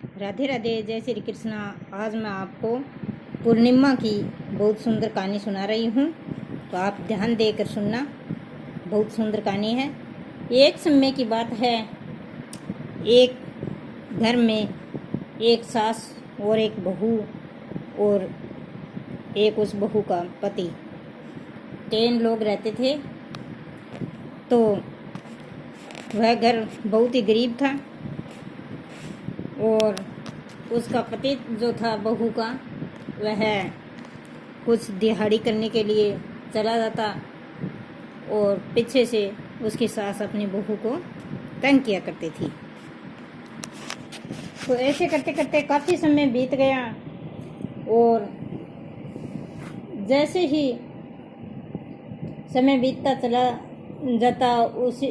राधे राधे, जय श्री कृष्णा। आज मैं आपको पूर्णिमा की बहुत सुंदर कहानी सुना रही हूँ, तो आप ध्यान देकर सुनना। बहुत सुंदर कहानी है। एक समय की बात है, एक घर में एक सास और एक बहू और एक उस बहू का पति, 3 लोग रहते थे। तो वह घर बहुत ही गरीब था और उसका पति जो था बहू का, वह कुछ दिहाड़ी करने के लिए चला जाता और पीछे से उसकी सास अपनी बहू को तंग किया करती थी। तो ऐसे करते करते काफ़ी समय बीत गया और जैसे ही समय बीतता चला जाता, उस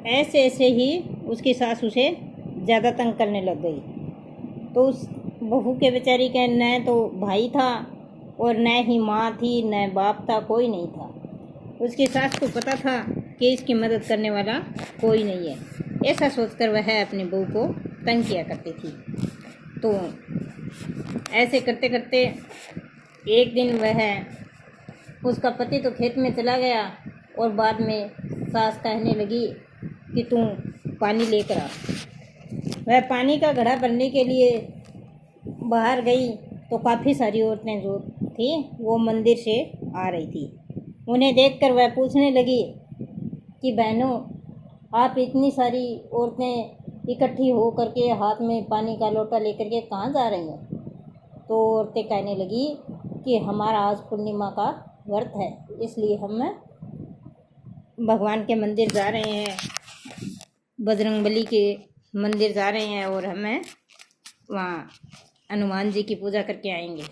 ऐसे ही उसकी सास उसे ज़्यादा तंग करने लग गई। तो उस बहू के बेचारी के न तो भाई था और न ही माँ थी, न बाप था, कोई नहीं था। उसकी सास को पता था कि इसकी मदद करने वाला कोई नहीं है। ऐसा सोचकर वह अपनी बहू को तंग किया करती थी। तो ऐसे करते करते एक दिन उसका पति तो खेत में चला गया और बाद में सास कहने लगी कि तू पानी लेकर आ। वह पानी का घड़ा भरने के लिए बाहर गई तो काफ़ी सारी औरतें जो थी वो मंदिर से आ रही थी। उन्हें देखकर वह पूछने लगी कि बहनों, आप इतनी सारी औरतें इकट्ठी हो करके हाथ में पानी का लोटा लेकर के कहाँ जा रही हैं? तो औरतें कहने लगी कि हमारा आज पूर्णिमा का व्रत है, इसलिए हम भगवान के मंदिर जा रहे हैं, बजरंगबली के मंदिर जा रहे हैं और हमें वहाँ हनुमान जी की पूजा करके आएंगे।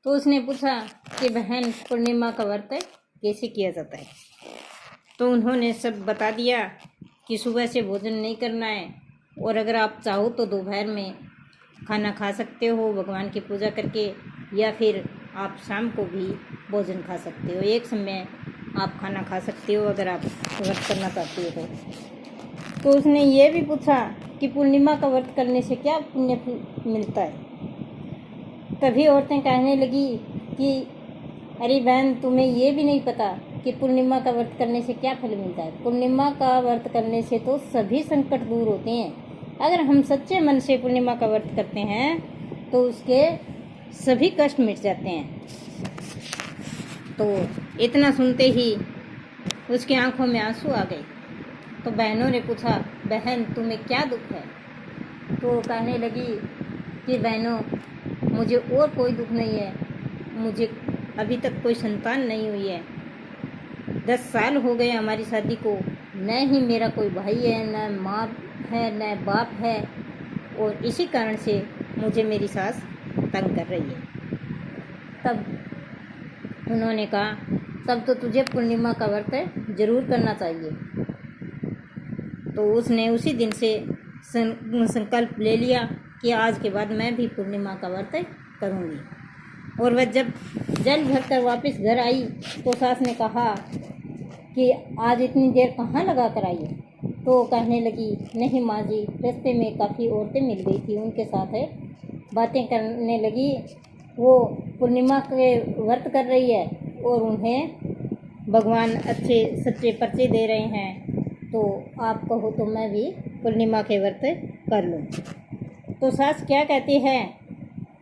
तो उसने पूछा कि बहन, पूर्णिमा का व्रत कैसे किया जाता है? तो उन्होंने सब बता दिया कि सुबह से भोजन नहीं करना है और अगर आप चाहो तो दोपहर में खाना खा सकते हो भगवान की पूजा करके, या फिर आप शाम को भी भोजन खा सकते हो। एक समय आप खाना खा सकते हो अगर आप व्रत करना चाहते हो तो उसने ये भी पूछा कि पूर्णिमा का व्रत करने से क्या पुण्य मिलता है? तभी औरतें कहने लगी कि अरे बहन, तुम्हें ये भी नहीं पता कि पूर्णिमा का व्रत करने से क्या फल मिलता है? पूर्णिमा का व्रत करने से तो सभी संकट दूर होते हैं। अगर हम सच्चे मन से पूर्णिमा का व्रत करते हैं तो उसके सभी कष्ट मिट जाते हैं। तो इतना सुनते ही उसकी आंखों में आंसू आ गए। तो बहनों ने पूछा, बहन तुम्हें क्या दुख है? तो कहने लगी कि बहनों, मुझे और कोई दुख नहीं है, मुझे अभी तक कोई संतान नहीं हुई है। 10 साल हो गए हमारी शादी को, न ही मेरा कोई भाई है, न माँ है, न बाप है, और इसी कारण से मुझे मेरी सास तंग कर रही है। तब उन्होंने कहा, तब तो तुझे पूर्णिमा का व्रत जरूर करना चाहिए। तो उसने उसी दिन से संकल्प ले लिया कि आज के बाद मैं भी पूर्णिमा का व्रत करूँगी। और वह जब जल भरकर वापस घर आई तो सास ने कहा कि आज इतनी देर कहाँ लगा कर आई है? तो कहने लगी, नहीं माँ जी, रास्ते में काफ़ी औरतें मिल गई थी, उनके साथ बातें करने लगी। वो पूर्णिमा के व्रत कर रही है और उन्हें भगवान अच्छे सच्चे पर्चे दे रहे हैं, तो आप कहो तो मैं भी पूर्णिमा के व्रत कर लूँ। तो सास क्या कहती है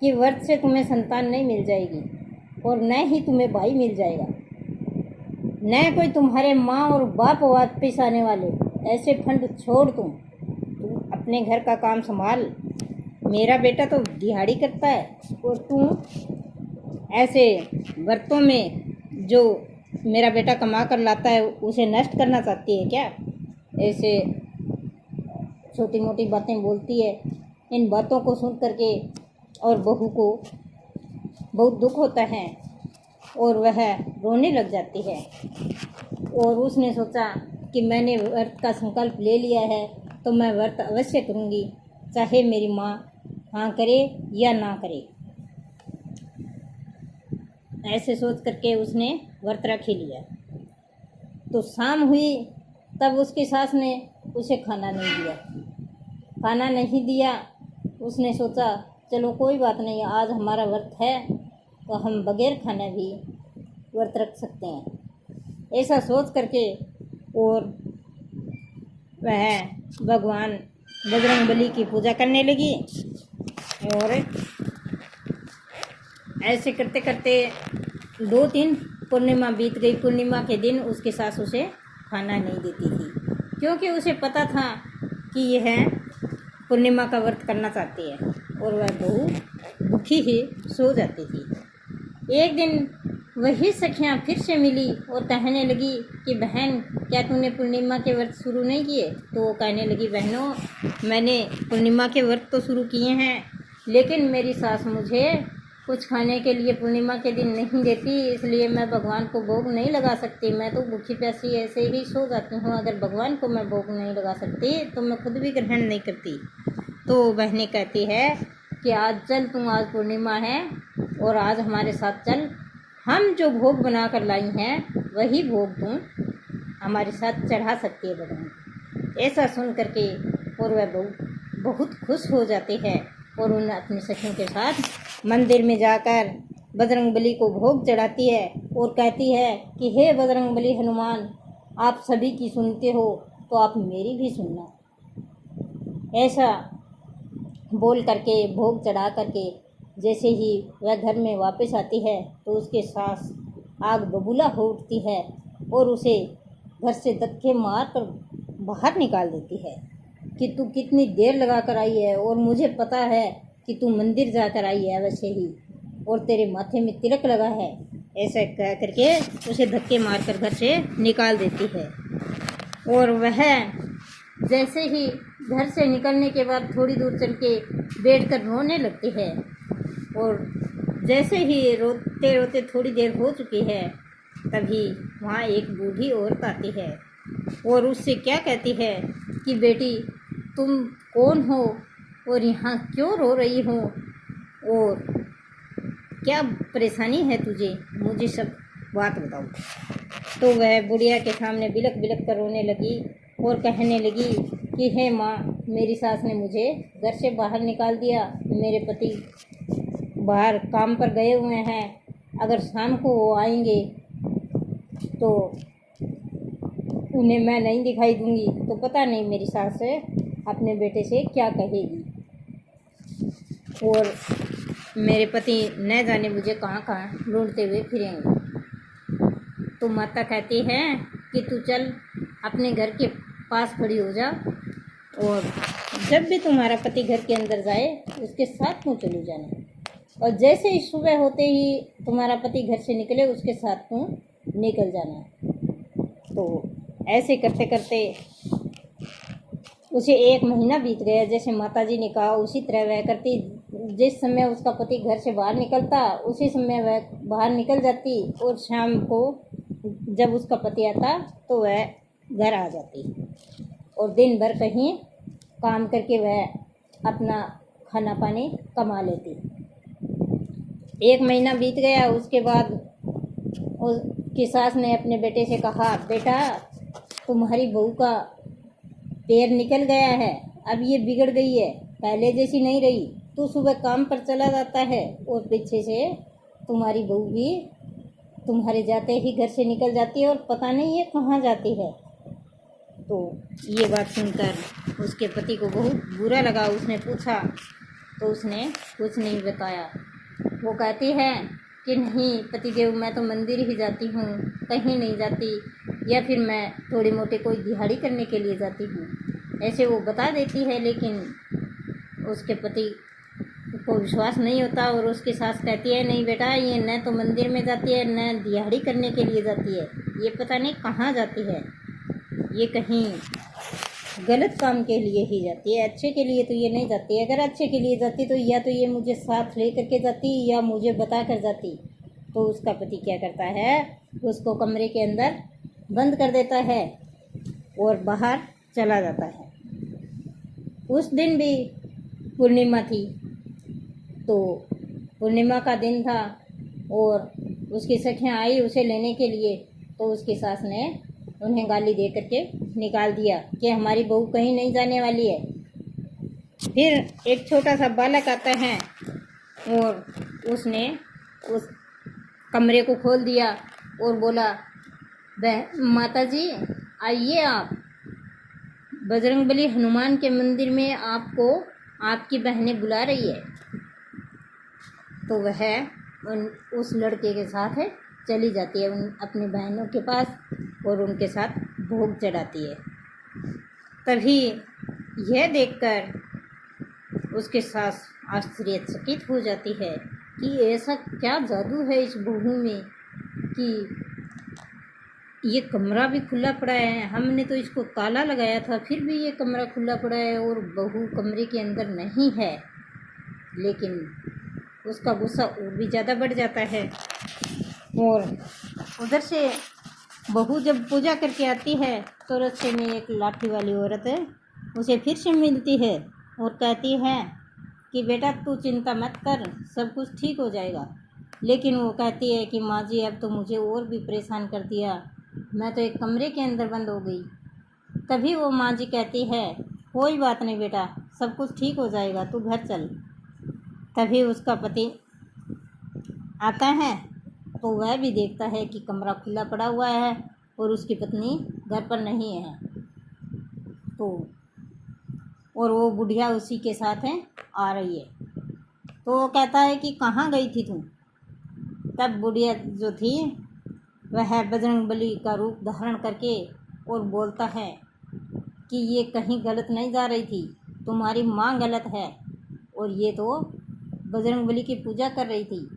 कि व्रत से तुम्हें संतान नहीं मिल जाएगी और न ही तुम्हें भाई मिल जाएगा, न कोई तुम्हारे माँ और बाप वापस आने वाले। ऐसे फंड छोड़, तुम अपने घर का काम संभाल। मेरा बेटा तो दिहाड़ी करता है और तू ऐसे व्रतों में जो मेरा बेटा कमा कर लाता है उसे नष्ट करना चाहती है क्या? ऐसे छोटी मोटी बातें बोलती है। इन बातों को सुन करके और बहू को बहुत दुख होता है और वह रोने लग जाती है। और उसने सोचा कि मैंने व्रत का संकल्प ले लिया है तो मैं व्रत अवश्य करूँगी, चाहे मेरी माँ हाँ करे या ना करे। ऐसे सोच करके उसने व्रत रख ही लिया। तो शाम हुई तब उसकी सास ने उसे खाना नहीं दिया। उसने सोचा चलो कोई बात नहीं, आज हमारा व्रत है तो हम बगैर खाने भी व्रत रख सकते हैं। ऐसा सोच करके और वह भगवान बजरंगबली की पूजा करने लगी। और ऐसे करते करते 2-3 पूर्णिमा बीत गई। पूर्णिमा के दिन उसकी सास उसे खाना नहीं देती थी, क्योंकि उसे पता था कि यह पूर्णिमा का व्रत करना चाहती है, और वह बहू भूखी ही सो जाती थी। एक दिन वही सखियाँ फिर से मिली और कहने लगी कि बहन, क्या तूने पूर्णिमा के व्रत शुरू नहीं किए? तो वो कहने लगी, बहनों, मैंने पूर्णिमा के व्रत तो शुरू किए हैं, लेकिन मेरी सास मुझे कुछ खाने के लिए पूर्णिमा के दिन नहीं देती, इसलिए मैं भगवान को भोग नहीं लगा सकती। मैं तो भूखी प्यासी ऐसे ही सो जाती हूँ। अगर भगवान को मैं भोग नहीं लगा सकती तो मैं खुद भी ग्रहण नहीं करती। तो बहनें कहती है कि आज चल, तुम आज पूर्णिमा है और आज हमारे साथ चल, हम जो भोग बना कर लाई हैं वही भोग तुम हमारे साथ चढ़ा सकती है भगवान। ऐसा सुन करके और वह बहुत खुश हो जाती है और उन अपनी सखियों के साथ मंदिर में जाकर बजरंगबली को भोग चढ़ाती है और कहती है कि हे बजरंगबली हनुमान, आप सभी की सुनते हो तो आप मेरी भी सुनना। ऐसा बोल करके भोग चढ़ा करके जैसे ही वह घर में वापस आती है तो उसके सास आग बबूला हो उठती है और उसे घर से धक्के मार कर बाहर निकाल देती है कि तू कितनी देर लगा कर आई है, और मुझे पता है कि तू मंदिर जाकर आई है वैसे ही, और तेरे माथे में तिलक लगा है। ऐसा कह करके उसे धक्के मार कर घर से निकाल देती है। और वह जैसे ही घर से निकलने के बाद थोड़ी दूर चल के बैठ कर रोने लगती है, और जैसे ही रोते रोते थोड़ी देर हो चुकी है तभी वहाँ एक बूढ़ी औरत आती है और उससे क्या कहती है कि बेटी, तुम कौन हो और यहाँ क्यों रो रही हो, और क्या परेशानी है तुझे, मुझे सब बात बताओ। तो वह बुढ़िया के सामने बिलख बिलख कर रोने लगी और कहने लगी कि हे माँ, मेरी सास ने मुझे घर से बाहर निकाल दिया। मेरे पति बाहर काम पर गए हुए हैं, अगर शाम को वो आएंगे तो उन्हें मैं नहीं दिखाई दूंगी, तो पता नहीं मेरी सास अपने बेटे से क्या कहेगी, और मेरे पति न जाने मुझे कहाँ कहाँ ढूंढते हुए फिरेंगे। तो माता कहती है कि तू चल अपने घर के पास खड़ी हो जा, और जब भी तुम्हारा पति घर के अंदर जाए उसके साथ तू चली जाना, और जैसे ही सुबह होते ही तुम्हारा पति घर से निकले उसके साथ तू निकल जाना। तो ऐसे करते करते उसे 1 महीना बीत गया। जैसे माताजी ने कहा उसी तरह वह करती। जिस समय उसका पति घर से बाहर निकलता उसी समय वह बाहर निकल जाती, और शाम को जब उसका पति आता तो वह घर आ जाती, और दिन भर कहीं काम करके वह अपना खाना पानी कमा लेती। 1 महीना बीत गया। उसके बाद उसकी सास ने अपने बेटे से कहा, बेटा, तुम्हारी बहू का पैर निकल गया है, अब ये बिगड़ गई है, पहले जैसी नहीं रही। तू सुबह काम पर चला जाता है और पीछे से तुम्हारी बहू भी तुम्हारे जाते ही घर से निकल जाती है, और पता नहीं ये कहाँ जाती है। तो ये बात सुनकर उसके पति को बहुत बुरा लगा। उसने पूछा तो उसने कुछ नहीं बताया। वो कहती है कि नहीं पतिदेव, मैं तो मंदिर ही जाती हूँ, कहीं नहीं जाती, या फिर मैं थोड़ी मोटी कोई दिहाड़ी करने के लिए जाती हूँ, ऐसे वो बता देती है। लेकिन उसके पति को विश्वास नहीं होता, और उसकी सास कहती है, नहीं बेटा, ये न तो मंदिर में जाती है न दिहाड़ी करने के लिए जाती है, ये पता नहीं कहाँ जाती है, ये कहीं गलत काम के लिए ही जाती है, अच्छे के लिए तो ये नहीं जाती। अगर अच्छे के लिए जाती तो या तो ये मुझे साथ ले करके जाती या मुझे बता कर जाती। तो उसका पति क्या करता है, उसको कमरे के अंदर बंद कर देता है और बाहर चला जाता है। उस दिन भी पूर्णिमा थी, तो पूर्णिमा का दिन था और उसकी सखियाँ आई उसे लेने के लिए। तो उसकी सास ने उन्हें गाली दे करके निकाल दिया कि हमारी बहू कहीं नहीं जाने वाली है। फिर एक छोटा सा बालक आता है और उसने उस कमरे को खोल दिया और बोला, माता जी आइए आप, बजरंगबली हनुमान के मंदिर में आपको आपकी बहनें बुला रही है। तो वह उस लड़के के साथ चली जाती है अपनी बहनों के पास और उनके साथ भोग चढ़ाती है। तभी यह देखकर उसके सास आश्चर्यचकित हो जाती है कि ऐसा क्या जादू है इस बहू में कि ये कमरा भी खुला पड़ा है, हमने तो इसको ताला लगाया था फिर भी ये कमरा खुला पड़ा है और बहू कमरे के अंदर नहीं है। लेकिन उसका गुस्सा और भी ज़्यादा बढ़ जाता है और उधर से बहू जब पूजा करके आती है तो रास्ते में एक लाठी वाली औरत उसे फिर से मिलती है और कहती है कि बेटा तू चिंता मत कर, सब कुछ ठीक हो जाएगा। लेकिन वो कहती है कि माँ जी अब तो मुझे और भी परेशान कर दिया, मैं तो एक कमरे के अंदर बंद हो गई। तभी वो माँ जी कहती है कोई बात नहीं बेटा, सब कुछ ठीक हो जाएगा, तू घर चल। तभी उसका पति आता है तो वह भी देखता है कि कमरा खुला पड़ा हुआ है और उसकी पत्नी घर पर नहीं है। तो और वो बुढ़िया उसी के साथ आ रही है। तो वो कहता है कि कहाँ गई थी तू? तब बुढ़िया जो थी वह बजरंगबली का रूप धारण करके और बोलता है कि ये कहीं गलत नहीं जा रही थी, तुम्हारी माँ गलत है और ये तो बजरंगबली की पूजा कर रही थी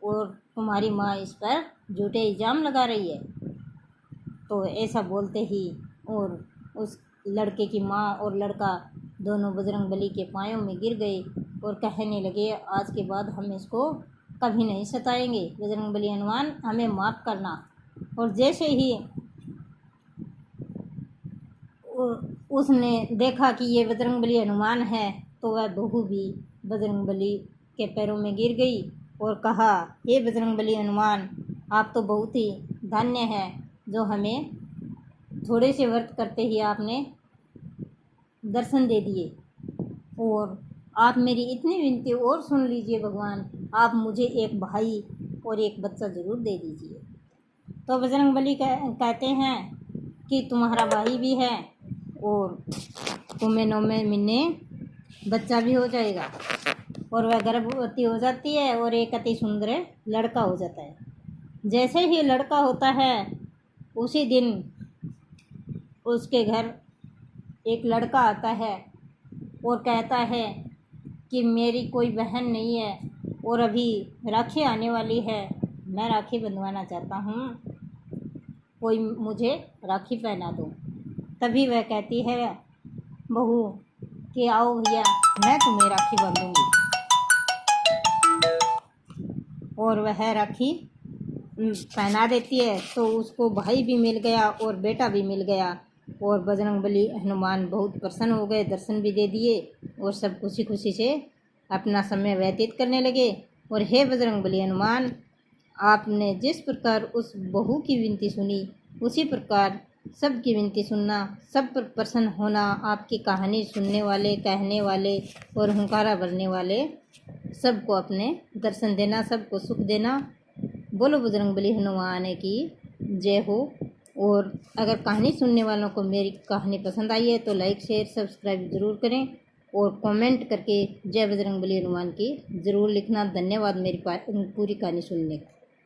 और तुम्हारी माँ इस पर झूठे इल्ज़ाम लगा रही है। तो ऐसा बोलते ही और उस लड़के की माँ और लड़का दोनों बजरंगबली के पायों में गिर गए और कहने लगे आज के बाद हम इसको कभी नहीं सताएंगे, बजरंगबली हनुमान हमें माफ़ करना। और जैसे ही उसने देखा कि ये बजरंगबली हनुमान है तो वह बहू भी बजरंगबली के पैरों में गिर गई और कहा, हे बजरंगबली हनुमान आप तो बहुत ही धन्य हैं जो हमें थोड़े से व्रत करते ही आपने दर्शन दे दिए और आप मेरी इतनी विनती और सुन लीजिए भगवान, आप मुझे एक भाई और एक बच्चा ज़रूर दे दीजिए। तो बजरंगबली कहते हैं कि तुम्हारा भाई भी है और तुम्हें 9 महीने बच्चा भी हो जाएगा। और वह गर्भवती हो जाती है और एक अति सुंदर लड़का हो जाता है। जैसे ही लड़का होता है उसी दिन उसके घर एक लड़का आता है और कहता है कि मेरी कोई बहन नहीं है और अभी राखी आने वाली है, मैं राखी बंधवाना चाहता हूँ, कोई मुझे राखी पहना दो। तभी वह कहती है बहू कि आओ भैया मैं तुम्हें राखी बांधूंगी। और वह राखी पहना देती है तो उसको भाई भी मिल गया और बेटा भी मिल गया और बजरंगबली हनुमान बहुत प्रसन्न हो गए, दर्शन भी दे दिए और सब खुशी खुशी से अपना समय व्यतीत करने लगे। और हे बजरंगबली हनुमान आपने जिस प्रकार उस बहू की विनती सुनी उसी प्रकार सबकी विनती सुनना, सब पर प्रसन्न होना, आपकी कहानी सुनने वाले, कहने वाले और हुंकारा भरने वाले सबको अपने दर्शन देना, सबको सुख देना। बोलो बजरंगबली हनुमान की जय हो। और अगर कहानी सुनने वालों को मेरी कहानी पसंद आई है तो लाइक शेयर सब्सक्राइब ज़रूर करें और कमेंट करके जय बजरंगबली हनुमान की ज़रूर लिखना। धन्यवाद मेरी पूरी कहानी सुनने का।